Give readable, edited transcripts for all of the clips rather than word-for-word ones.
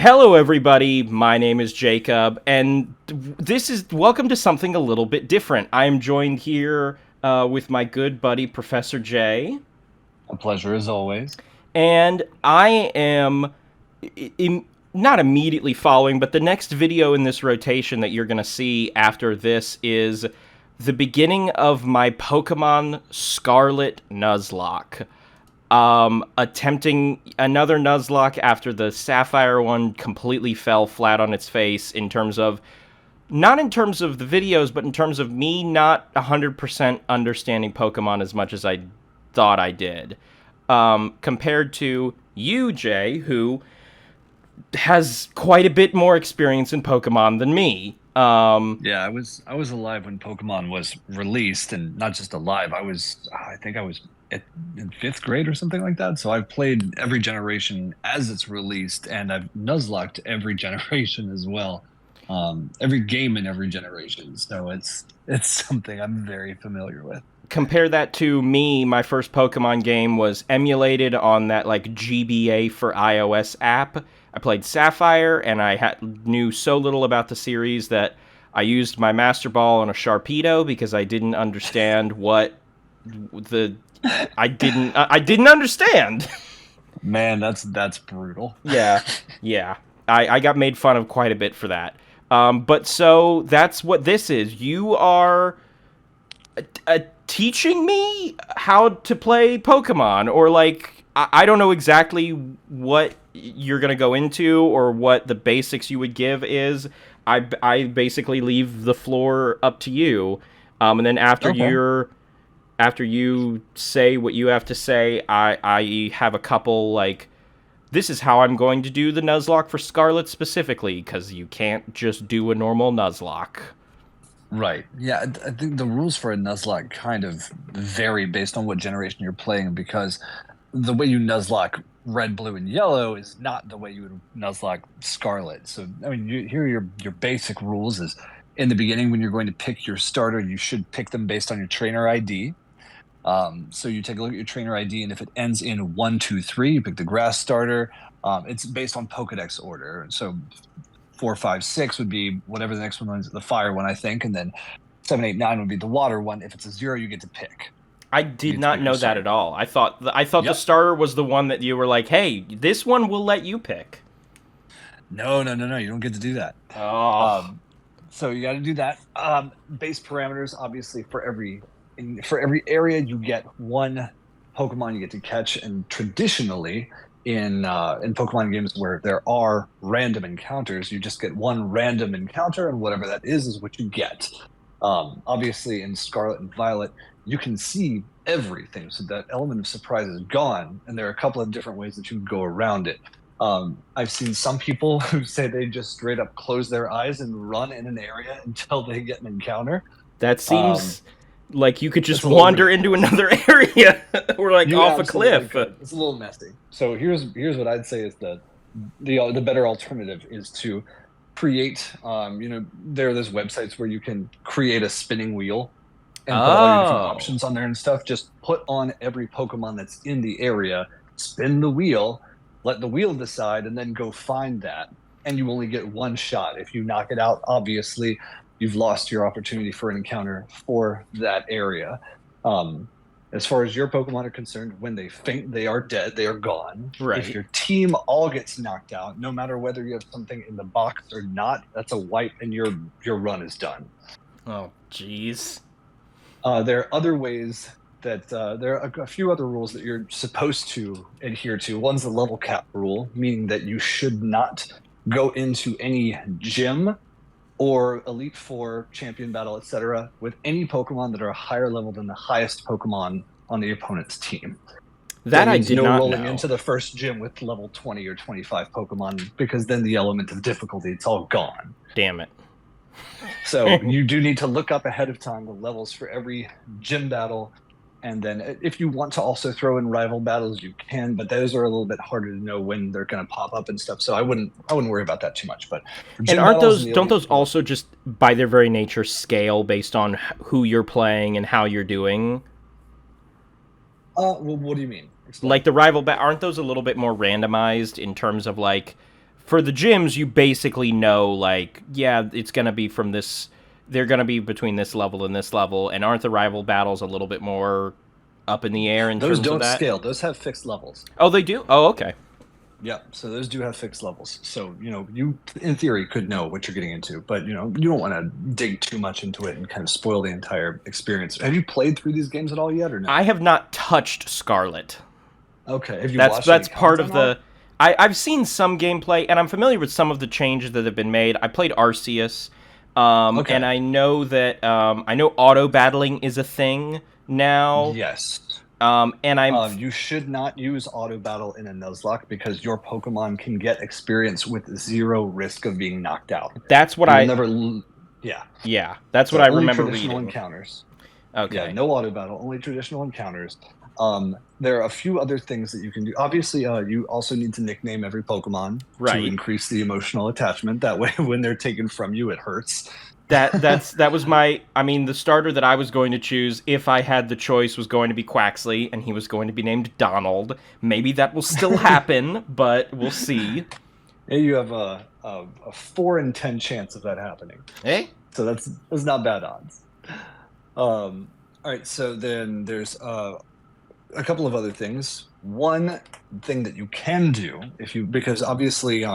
Hello, everybody. My name is Jacob, and welcome to something a little bit different. I am joined here with my good buddy, Professor J, A pleasure as always. and I am not immediately following, but the next video in this rotation that you're going to see after this is the beginning of my Pokemon Scarlet Nuzlocke. Attempting another Nuzlocke after the Sapphire one completely fell flat on its face in terms of, not in terms of the videos, but in terms of me not 100% understanding Pokemon as much as I thought I did. Compared to you, Jay, who has quite a bit more experience in Pokemon than me. Yeah, I was alive when Pokemon was released, and not just alive. I think I was in fifth grade or something like that. So I've played every generation as it's released, and I've Nuzlocked every generation as well. Every game in every generation. So it's something I'm very familiar with. Compare that to me. My first Pokemon game was emulated on that like GBA for iOS app. I played Sapphire, and knew so little about the series that I used my Master Ball on a Sharpedo because I didn't understand what the I didn't understand. Man, that's brutal. Yeah, yeah. I got made fun of quite a bit for that. But so that's what this is. You are teaching me how to play Pokemon, or like I don't know exactly what you're gonna go into or what the basics you would give is. I basically leave the floor up to you, and then Okay. after you say what you have to say, I have a couple like. This is how I'm going to do the Nuzlocke for Scarlet specifically, because you can't just do a normal Nuzlocke. Right. Yeah, I think the rules for a Nuzlocke kind of vary based on what generation you're playing because the way you Nuzlocke red, blue, and yellow is not the way you would Nuzlocke Scarlet. So, I mean, here are your basic rules is in the beginning when you're going to pick your starter, you should pick them based on your trainer ID. So you take a look at your trainer ID, and if it ends in 1, 2, 3, you pick the grass starter. It's based on Pokedex order. So 4, 5, 6 would be whatever the next one is, the fire one, I think, and then 7, 8, 9 would be the water one. If it's a 0, you get to pick. I You did get to not pick your know that at starter. all. I thought the Yep. starter was the one that you were like, "Hey, this one will let you pick." No, no, no, no. You don't get to do that. Oh, Um, so you got to do that. Base parameters, obviously, for every area, you get one Pokemon you get to catch, and traditionally, in Pokemon games where there are random encounters, you just get one random encounter, and whatever that is what you get. Obviously, in Scarlet and Violet, you can see everything, so that element of surprise is gone, and there are a couple of different ways that you can go around it. I've seen some people who say they just straight up close their eyes and run in an area until they get an encounter. that Um, seems like you could just it's a little wander into ridiculous. another area or like You off a absolutely cliff. could. It's a little messy. So here's what I'd say is the better alternative is to create. There's websites where you can create a spinning wheel and put all your different Oh, options on there and stuff. Just put on every Pokemon that's in the area, spin the wheel, let the wheel decide, and then go find that. And you only get one shot. If you knock it out, obviously, you've lost your opportunity for an encounter for that area. Um, as far as your Pokemon are concerned, when they faint, they are dead, they are gone. If right. your team all gets knocked out, no matter whether you have something in the box or not, that's a wipe and your run is done. Oh, jeez. There are other ways that there are a few other rules that you're supposed to adhere to. One's the level cap rule, meaning that you should not go into any gym or Elite Four, Champion Battle, etc., with any Pokemon that are a higher level than the highest Pokemon on the opponent's team. So that That I means did no not rolling know. into the first gym with level 20 or 25 Pokemon, because then the element of difficulty, it's all gone. Damn it. So you do need to look up ahead of time the levels for every gym battle. And then if you want to also throw in rival battles, you can, but those are a little bit harder to know when they're going to pop up and stuff. So I wouldn't worry about that too much. But for And gym aren't battles and those the don't Elite those Four, also just by their very nature scale based on who you're playing and how you're doing? well, what do you mean? Like Explain. the rival aren't those a little bit more randomized in terms of like for the gyms, you basically know, like, yeah, it's going to be from this, they're going to be between this level and this level, and aren't the rival battles a little bit more up in the air in Those terms of don't that? scale. Those have fixed levels. Oh, they do? Oh, okay. Yeah, so those do have fixed levels. So, you in theory could know what you're getting into, but you don't want to dig too much into it and kind of spoil the entire experience. Have you played through these games at all yet or no? I have not touched Scarlet. Okay. Have you That's watched any that's part of content on it? the. I've seen some gameplay, and I'm familiar with some of the changes that have been made. I played Arceus, and Okay. I know that I know auto battling is a thing now, Yes. and I'm You should not use auto battle in a Nuzlocke because your Pokemon can get experience with zero risk of being knocked out. that's what You will I never, yeah. yeah, that's what So I only remember traditional reading. encounters. Yeah, Okay, no auto battle, only traditional encounters. There are a few other things that you can do. Obviously, you also need to nickname every Pokemon to right. increase the emotional attachment. That way, when they're taken from you, it hurts. That was my. I mean, the starter that I was going to choose if I had the choice was going to be Quaxley, and he was going to be named Donald. Maybe that will still happen, but we'll see. Yeah, you have a 4 in 10 chance of that happening. Hey, So that's not bad odds. All right, so then there's a couple of other things. One thing that you can do because obviously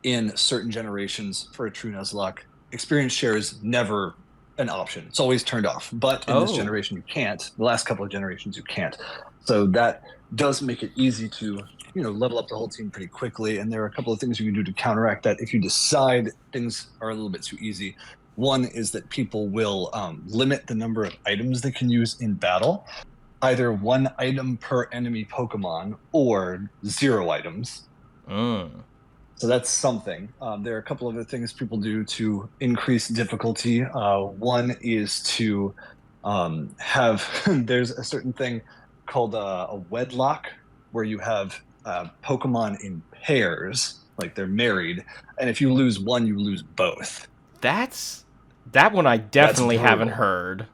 in certain generations for a true Nuzlocke, experience share is never an option. It's always turned off. But in this oh, generation, you can't. The last couple of generations, you can't. So that does make it easy to level up the whole team pretty quickly. And there are a couple of things you can do to counteract that if you decide things are a little bit too easy. One is that people will limit the number of items they can use in battle, either 1 item per enemy Pokemon or 0 items. mm. So that's something. There are a couple other things people do to increase difficulty. One is to have, there's a certain thing called a wedlock where you have Pokemon in pairs, like they're married. And if you lose one, you lose both. That one I That's definitely haven't brutal. heard.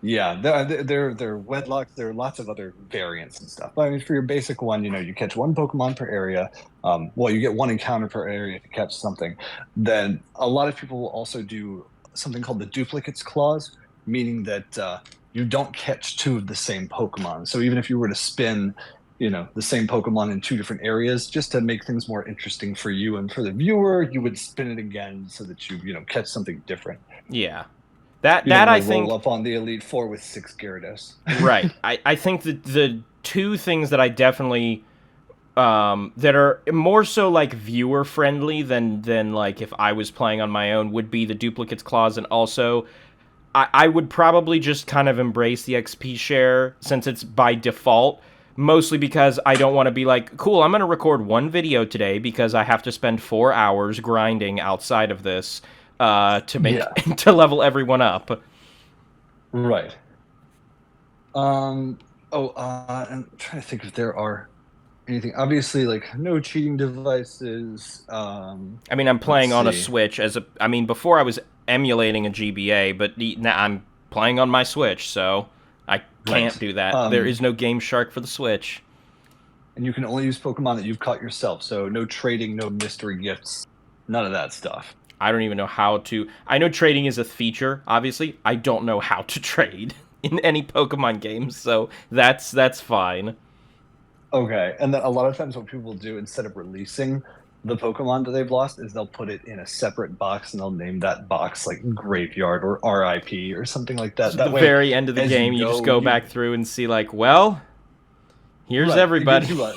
Yeah, they're wedlocks. There are lots of other variants and stuff. But I mean, for your basic one, you catch one Pokemon per area. Well, you get one encounter per area to catch something. Then a lot of people will also do something called the duplicates clause, meaning that you don't catch two of the same Pokemon. So even if you were to spin, the same Pokemon in two different areas, just to make things more interesting for you and for the viewer, you would spin it again so that you catch something different. Yeah, that You don't that want I to roll think up on the Elite Four with 6 Gyarados. right. I think that the two things that I definitely that are more so like viewer friendly than like if I was playing on my own would be the duplicates clause, and also I would probably just kind of embrace the XP share since it's by default. Mostly because I don't want to be like, cool, I'm going to record one video today because I have to spend 4 hours grinding outside of this to make Yeah, to level everyone up. right. I'm trying to think if there are anything. Obviously, like no cheating devices. I mean, I'm Let's playing on a see. Switch I mean, before I was emulating a GBA, but now I'm playing on my Switch, so I can't Right. do that. There Um, is no Game Shark for the Switch. and you can only use Pokemon that you've caught yourself. So no trading, no mystery gifts, none of that stuff. I don't even know how to. I know trading is a feature, obviously. I don't know how to trade in any Pokemon games, so that's fine. Okay. And then a lot of times what people do instead of releasing the Pokemon that they've lost is they'll put it in a separate box and they'll name that box like Graveyard or RIP or something like that. So at the That way, very end of the as you game, you just go, go you back through and see like, well, here's right. It gives everybody. you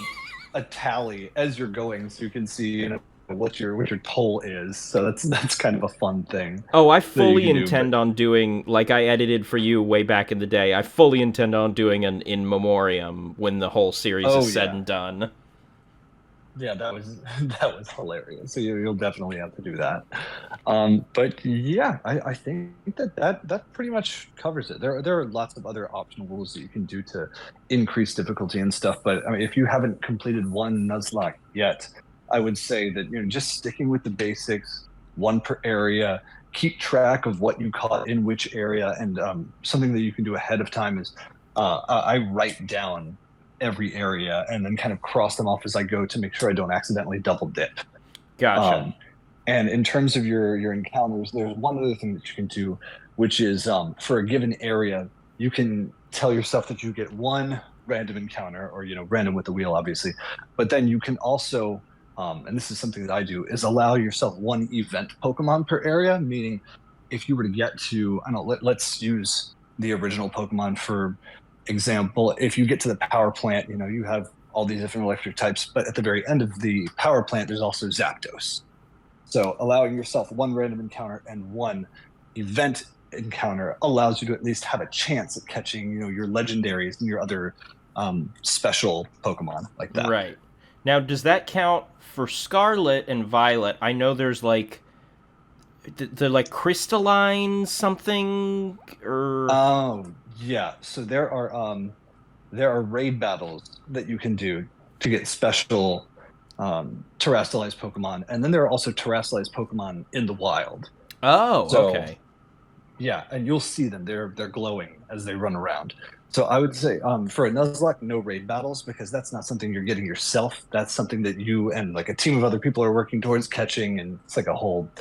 a tally as you're going, so you can see what your toll is. So that's kind of a fun thing Oh, I that you fully can do. But intend on doing, like I edited for you way back in the day, I fully intend on doing an in memoriam when the whole series is oh said yeah, and done. yeah, that was that was hilarious. So you'll definitely have to do that. But yeah, I think that pretty much covers it. There are lots of other optional rules that you can do to increase difficulty and stuff. But I mean, if you haven't completed one Nuzlocke yet, I would say that just sticking with the basics, one per area. Keep track of what you caught in which area, and something that you can do ahead of time is I write down every area and then kind of cross them off as I go to make sure I don't accidentally double dip. Gotcha. Um, and in terms of your encounters, there's one other thing that you can do, which is for a given area, you can tell yourself that you get one random encounter, or random with the wheel, obviously. But then you can also, and this is something that I do, is allow yourself one event Pokemon per area. Meaning, if you were to get to, I don't know, let's use the original Pokemon for example. If you get to the power plant, you have all these different electric types, but at the very end of the power plant, there's also Zapdos. So allowing yourself one random encounter and one event encounter allows you to at least have a chance at catching, your legendaries and your other special Pokemon like that. Right. Now, does that count for Scarlet and Violet? I know there's like they're like crystalline something or Oh, yeah. So there are raid battles that you can do to get special terrestrialized Pokemon, and then there are also terrestrialized Pokemon in the wild. oh, So okay. yeah, and you'll see them. They're glowing as they run around. So I would say for a Nuzlocke, no raid battles because that's not something you're getting yourself. That's something that you and like a team of other people are working towards catching, and it's like a whole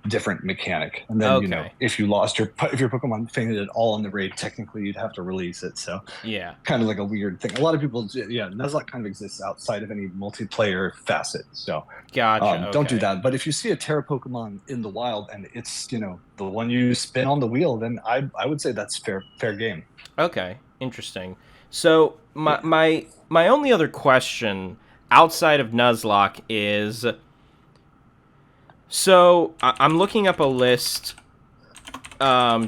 different mechanic. And then Okay. if your Pokemon fainted at all in the raid, technically you'd have to release it. So Yeah. kind of like a weird thing. A lot of people, yeah, Nuzlocke kind of exists outside of any multiplayer facet. So Gotcha. don't do Okay. that. But if you see a Terra Pokemon in the wild and it's the one you spin on the wheel, then I would say that's fair game. Okay. Interesting. So my Yeah. my my only other question outside of Nuzlocke is so I'm looking up a list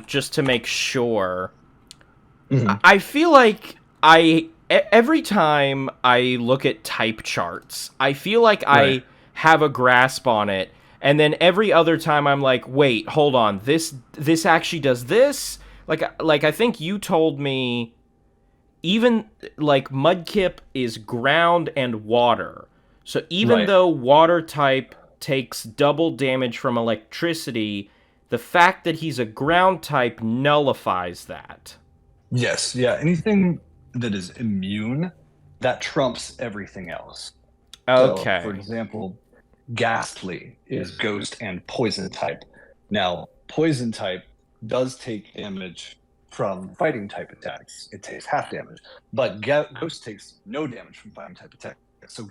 just to make sure. Mhm. I feel like every time I look at type charts, I feel like Right. I have a grasp on it, and then every other time I'm like, wait, hold on, this actually does this. Like I think you told me even like Mudkip is ground and water. So even Right. though water type takes double damage from electricity, the fact that he's a ground type nullifies that. Yes. Yeah. Anything that is immune, that trumps everything else. So, for Okay. example, Ghastly is ghost and poison type. Now, poison type does take damage from fighting type attacks. It takes half damage, but ghost takes no damage from fighting type attacks. So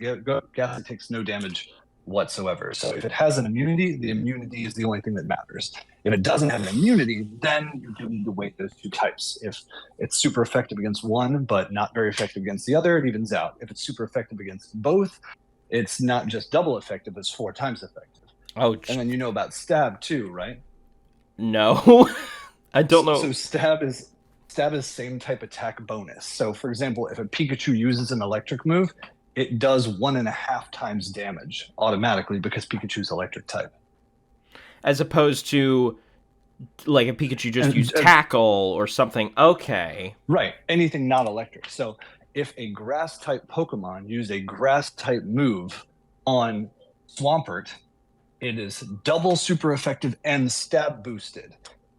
Ghastly takes no damage whatsoever. So if it has an immunity, the immunity is the only thing that matters. If it doesn't have an immunity, then you do need to weight those two types. If it's super effective against one, but not very effective against the other, it evens out. If it's super effective against both, it's not just double effective, it's 4 times effective. Oh And then you know about stab too, right? no, I don't know. So stab is same type attack bonus. So for example, if a Pikachu uses an electric move, it does 1.5 times damage automatically because Pikachu's electric type. As opposed to like a Pikachu just And used tackle or something. Okay. right, anything not electric. So if a grass type Pokemon used a grass type move on Swampert, it is double super effective and stab boosted.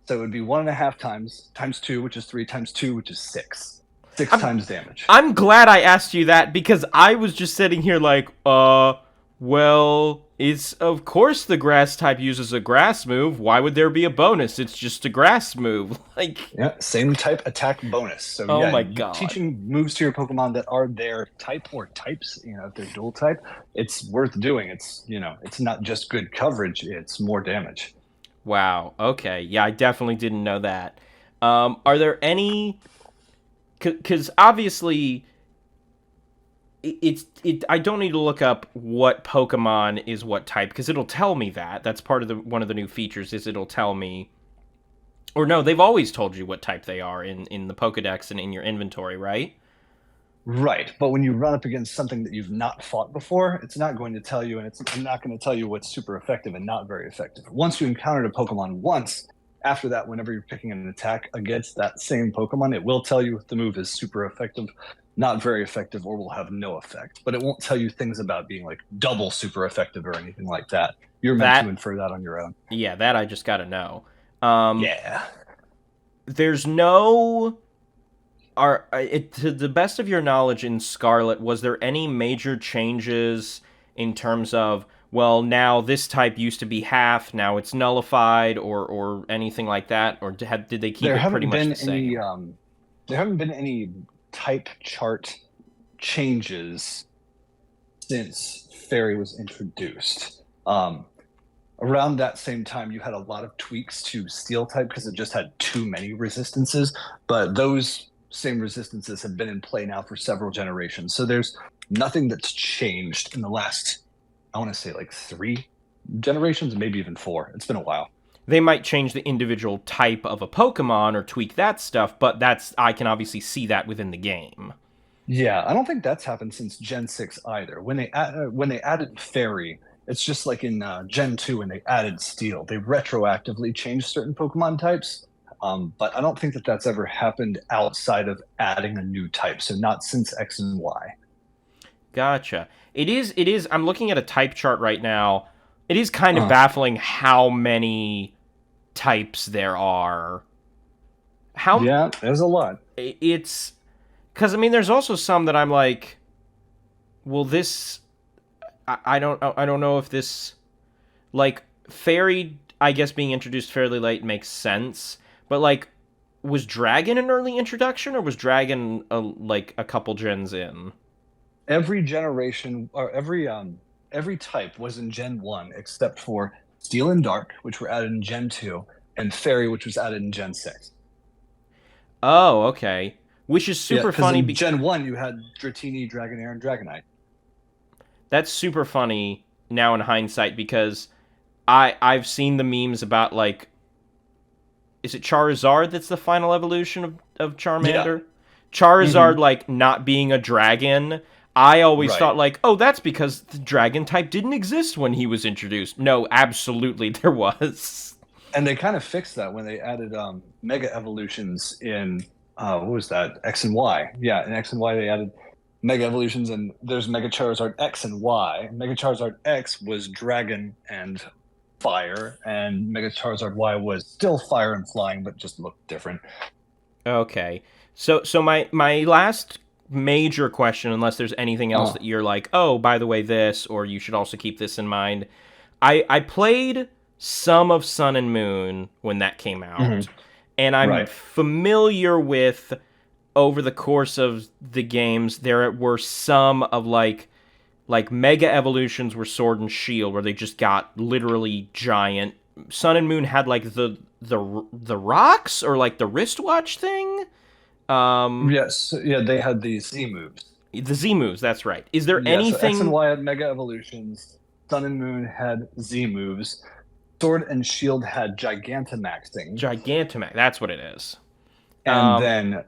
So it would be 1.5 times times two, which is 3 times 2, which is six. Six I'm times damage. I'm glad I asked you that because I was just sitting here like, well, it's of course the grass type uses a grass move. Why would there be a bonus? It's just a grass move. Like, Yeah, same type attack bonus. So oh yeah, my god. teaching moves to your Pokemon that are their type or types, if they're dual type, it's worth doing. It's not just good coverage, it's more damage. Wow. Okay. Yeah, I definitely didn't know that. Are there any? Because obviously, I don't need to look up what Pokemon is what type because it'll tell me that. That's part of the one of the new features is it'll tell me. Or no, they've always told you what type they are in the Pokedex and in your inventory, right? Right. But when you run up against something that you've not fought before, it's not going to tell you, and it's not going to tell you what's super effective and not very effective. Once you encountered a Pokemon once, after that, whenever you're picking an attack against that same Pokemon, it will tell you if the move is super effective, not very effective, or will have no effect. But it won't tell you things about being like double super effective or anything like that. You're meant to That infer that on your own. yeah, that I just gotta know. Um, Yeah. there's no to the best of your knowledge in Scarlet, was there any major changes in terms of well, now this type used to be half, now it's nullified, or anything like that, or did they keep There it pretty haven't much been the any same? there haven't been any type chart changes since Fairy was introduced. Around that same time, you had a lot of tweaks to Steel type because it just had too many resistances, but those same resistances have been in play now for several generations. So there's nothing that's changed in the last, I want to say like 3 generations, maybe even 4. It's been a while. They might change the individual type of a Pokemon or tweak that stuff, but I can obviously see that within the game. Yeah, I don't think that's happened since Gen 6 either. When they added Fairy, it's just like in Gen 2 when they added Steel. They retroactively changed certain Pokemon types, but I don't think that that's ever happened outside of adding a new type. So not since X and Y. Gotcha. It is, I'm looking at a type chart right now. It is kind of Uh, baffling how many types there are. How yeah, there's a lot. it's because I mean, there's also some that I'm like, well, this I don't know if this like fairy. I guess being introduced fairly late makes sense, but like, was Dragon an early introduction or was Dragon like a couple gens in? Every generation or every type was in Gen 1 except for Steel and Dark, which were added in Gen 2, and Fairy, which was added in Gen 6. Oh, okay. Which is Yeah, super because funny. in Gen 1 you had Dratini, Dragonair, and Dragonite. That's super funny now in hindsight because I've seen the memes about like, is it Charizard that's the final evolution of Yeah. Charmander? Charizard Hmm. like not being a dragon. I always Right. thought like, oh, that's because the dragon type didn't exist when he was introduced. No, absolutely there was. And they kind of fixed that when they added Mega Evolutions in what was that? X and Y. Yeah, in X and Y they added Mega Evolutions, and there's Mega Charizard X and Y. Mega Charizard X was Dragon and Fire, and Mega Charizard Y was still Fire and Flying, but just looked different. Okay. So my last major question, unless there's anything else Uh, that you're like, oh, by the way, this, or you should also keep this in mind. I played some of Sun and Moon when that came mhm. out, and I'm Right. familiar with over the course of the games there were some of like mega evolutions were Sword and Shield where they just got literally giant. Sun and Moon had like the rocks or like the wristwatch thing. Um, Yes. Yeah, they had these Z moves. the Z moves. That's right. Is there Yeah, so X and anything Y had Mega Evolutions. Sun and Moon had Z moves. Sword and Shield had Gigantamaxing. Gigantamax? That's what it is. And Um, then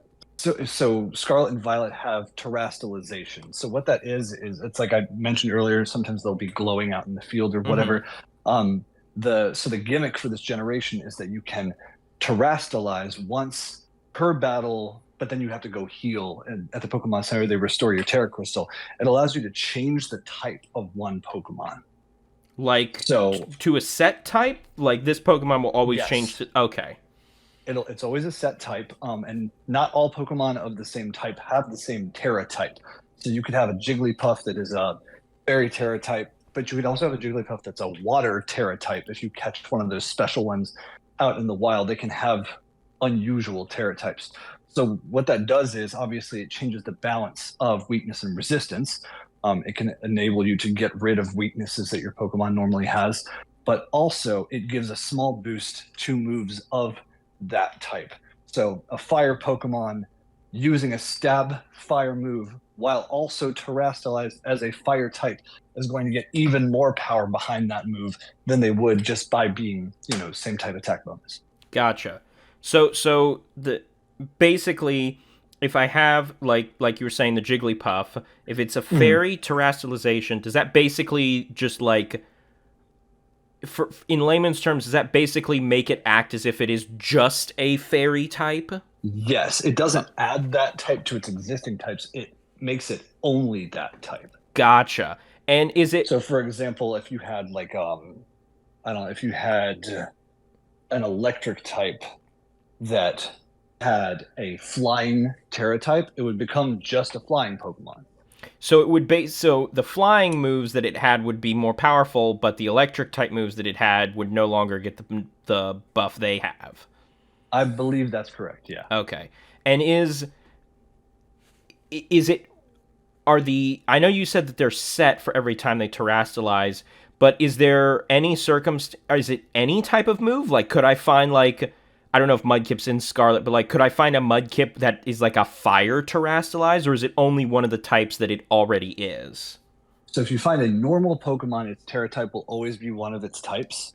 so Scarlet and Violet have terastallization. So what that is it's like I mentioned earlier, sometimes they'll be glowing out in the field or mhm. whatever. The gimmick for this generation is that you can terastallize once per battle, but then you have to go heal. And at the Pokemon Center, they restore your Terra Crystal. It allows you to change the type of one Pokemon. Like So to a set type. Like this Pokemon will always change yes, to. Okay. it's always a set type, and not all Pokemon of the same type have the same Terra type. So you could have a Jigglypuff that is a fairy Terra type, but you could also have a Jigglypuff that's a water Terra type. If you catch one of those special ones out in the wild, they can have unusual Terra types. So what that does is obviously it changes the balance of weakness and resistance. It can enable you to get rid of weaknesses that your Pokemon normally has, but also it gives a small boost to moves of that type. So a fire Pokemon using a stab fire move while also terastallized as a fire type is going to get even more power behind that move than they would just by being, same type attack bonus. Gotcha. So the basically, if I have like you were saying the Jigglypuff, if it's a Mhm. fairy terastallization, does that basically just like for in layman's terms, does that basically make it act as if it is just a fairy type? Yes, it Uh, doesn't add that type to its existing types. It makes it only that type. gotcha. And is it So, for example, if you had like I don't know, if you had an electric type that had a flying Terra type, it would become just a flying Pokemon. So it would so the flying moves that it had would be more powerful, but the electric type moves that it had would no longer get the buff they have. I believe that's correct. Yeah. Okay. And is it are the I know you said that they're set for every time they terastalize, but is there any is it any type of move? Like could I find like I don't know if Mudkip's in Scarlet, but like could I find a Mudkip that is like a fire terastalize, or is it only one of the types that it already is? So if you find a normal Pokemon, its Terra type will always be one of its types.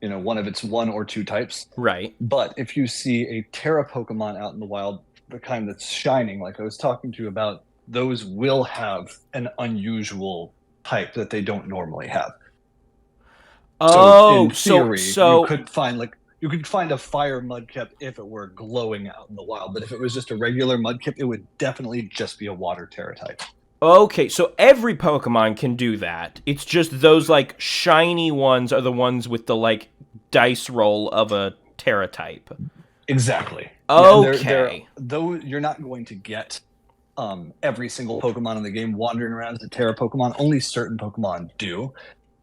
One of its one or two types. Right. But if you see a Terra Pokemon out in the wild, the kind that's shining, like I was talking to you about, those will have an unusual type that they don't normally have. Oh, so in theory, you could find a fire Mudkip if it were glowing out in the wild, but if it was just a regular Mudkip, it would definitely just be a water Terra type. okay, so every Pokemon can do that. It's just those like shiny ones are the ones with the like dice roll of a Terra type. Exactly. Okay. Yeah, though you're not going to get every single Pokemon in the game wandering around as a Terra Pokemon. Only certain Pokemon do.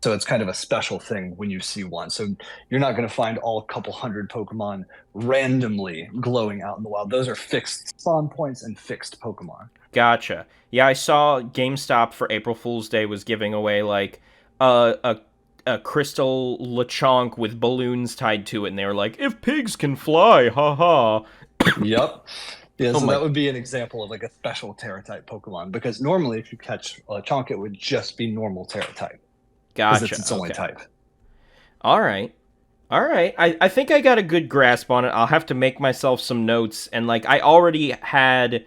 So it's kind of a special thing when you see one. So you're not going to find all couple hundred Pokemon randomly glowing out in the wild. Those are fixed spawn points and fixed Pokemon. Gotcha. Yeah, I saw GameStop for April Fool's Day was giving away like a crystal Lechonk with balloons tied to it, and they were like, "If pigs can fly, haha." Yep. Yeah, Oh so my. that would be an example of like a special Terra type Pokemon. Because normally, if you catch Lechonk, it would just be normal Terra type. Because Gotcha. it's its only Okay. type. All right. All right. I think I got a good grasp on it. I'll have to make myself some notes, and like I already had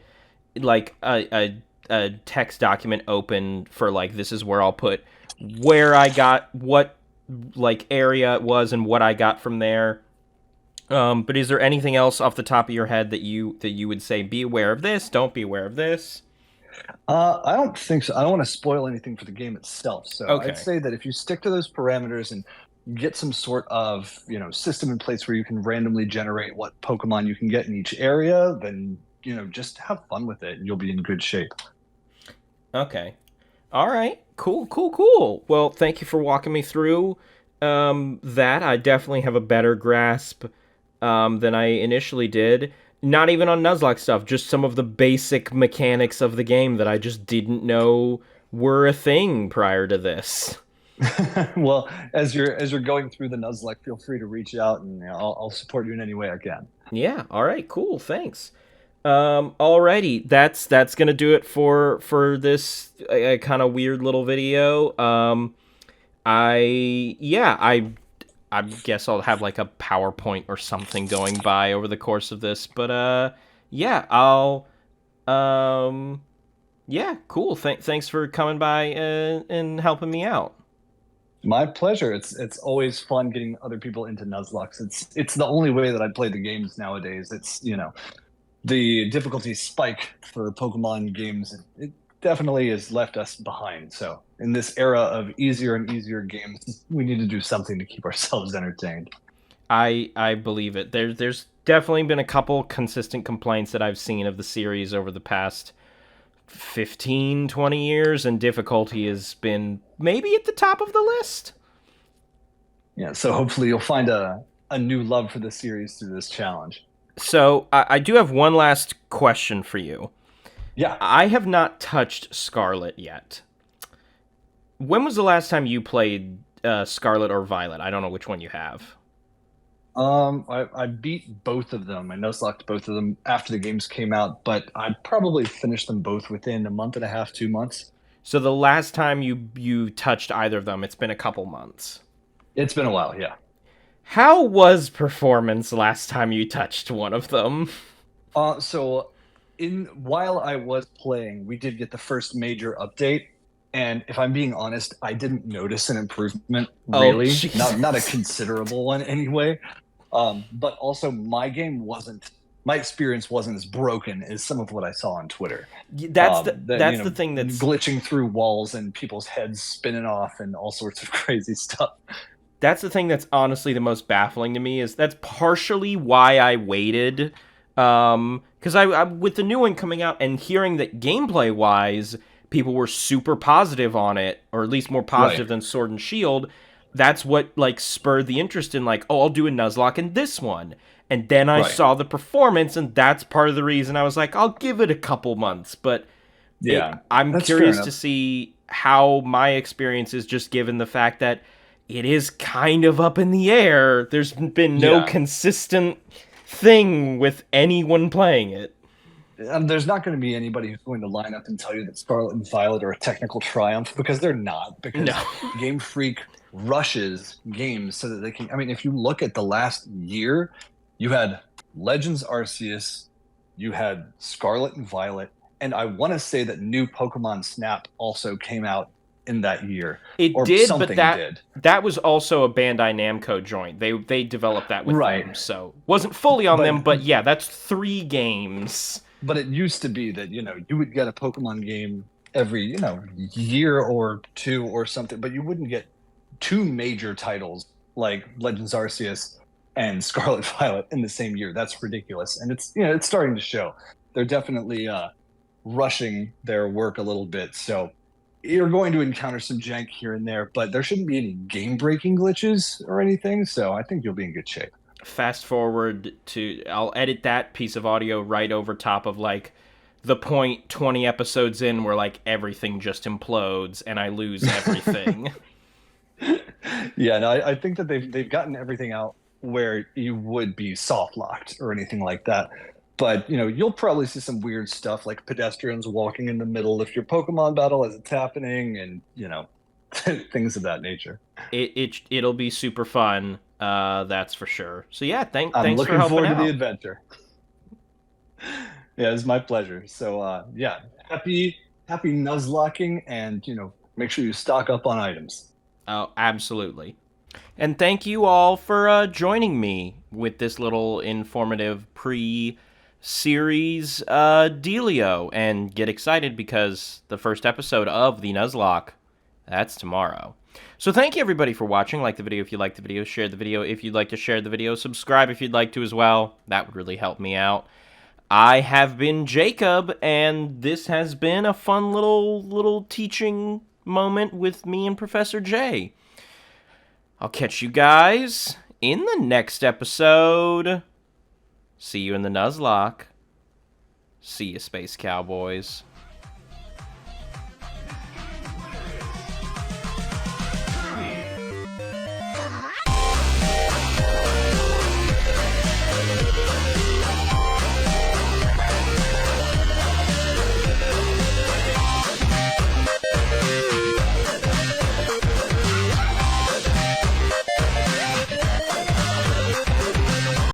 like a text document open for like this is where I'll put where I got what like area it was and what I got from there. But is there anything else off the top of your head that you would say be aware of this, don't be aware of this? I don't think so. I don't want to spoil anything for the game itself. So I'd Okay. say that if you stick to those parameters and get some sort of system in place where you can randomly generate what Pokemon you can get in each area, then just have fun with it and you'll be in good shape. Okay. All right. Cool, cool, cool. Well, thank you for walking me through that. I definitely have a better grasp than I initially did. Not even on Nuzlocke stuff, just some of the basic mechanics of the game that I just didn't know were a thing prior to this. Well, as you're going through the Nuzlocke, feel free to reach out and I'll support you in any way I can. Yeah. All right. Cool. Thanks. Alrighty. That's gonna do it for this kind of weird little video. I guess I'll have like a PowerPoint or something going by over the course of this, but yeah, I'll yeah, cool. Thanks for coming by and helping me out. My pleasure. It's always fun getting other people into Nuzlocke. It's the only way that I play the games nowadays. It's the difficulty spike for Pokemon games. It definitely has left us behind. So in this era of easier and easier games, we need to do something to keep ourselves entertained. I believe it. There's definitely been a couple consistent complaints that I've seen of the series over the past 15, 20 years, and difficulty has been maybe at the top of the list. Yeah. So hopefully you'll find a new love for the series through this challenge. So I do have one last question for you. Yeah. I have not touched Scarlet yet. When was the last time you played Scarlet or Violet? I don't know which one you have. I beat both of them. I nuzlocked both of them after the games came out, but I probably finished them both within a month and a half, 2 months. So the last time you touched either of them, it's been a couple months. It's been a while, yeah. How was performance last time you touched one of them? So in while I was playing, we did get the first major update, and if I'm being honest, I didn't notice an improvement Oh, really, Jesus. not a considerable one anyway. But also my experience wasn't as broken as some of what I saw on Twitter. That's the thing that's glitching through walls and people's heads spinning off and all sorts of crazy stuff. that's the thing that's honestly the most baffling to me is that's partially why I waited. Because I with the new one coming out and hearing that gameplay wise people were super positive on it, or at least more Right. positive than Sword and Shield. That's what like spurred the interest in like, oh, I'll do a Nuzlocke in this one. And then I Right. saw the performance, and that's part of the reason I was like, I'll give it a couple months. But Yeah. I'm That's fair curious to enough. see how my experience is, just given the fact that it is kind of up in the air. There's been no Yeah. consistent thing with anyone playing it. There's not going to be anybody who's going to line up and tell you that Scarlet and Violet are a technical triumph because they're not. No. Because Game Freak rushes games so that they can. I mean, if you look at the last year, you had Legends Arceus, you had Scarlet and Violet, and I want to say that new Pokemon Snap also came out in that year, It or did, but something that did. that was also a Bandai Namco joint. They developed that with Right. them, so wasn't fully on them. But But yeah, that's 3 games. but it used to be that you would get a Pokemon game every year or two or something, but you wouldn't get two major titles like Legends Arceus and Scarlet Violet in the same year. That's ridiculous, and it's starting to show. They're definitely rushing their work a little bit, so you're going to encounter some jank here and there, but there shouldn't be any game breaking glitches or anything. So I think you'll be in good shape. Fast forward to, I'll edit that piece of audio right over top of like the point 20 episodes in where like everything just implodes and I lose everything. Yeah, no, I think that they've gotten everything out where you would be soft locked or anything like that. But you'll probably see some weird stuff like pedestrians walking in the middle of your Pokemon battle as it's happening, and things of that nature. It'll be super fun. That's for sure. So yeah, I'm thanks for looking helping forward to the out. adventure. Yeah, it's my pleasure. So yeah, happy nuzlocking, and make sure you stock up on items. Oh, absolutely. And thank you all for joining me with this little informative pre-series dealio. And get excited because the first episode of the Nuzlocke, that's tomorrow. So thank you everybody for watching. Like the video if you liked the video, share the video if you'd like to share the video, subscribe if you'd like to as well. That would really help me out. I have been Jacob, and this has been a fun little teaching moment with me and Professor J. I'll catch you guys in the next episode. See you in the Nuzlocke. See you, Space Cowboys.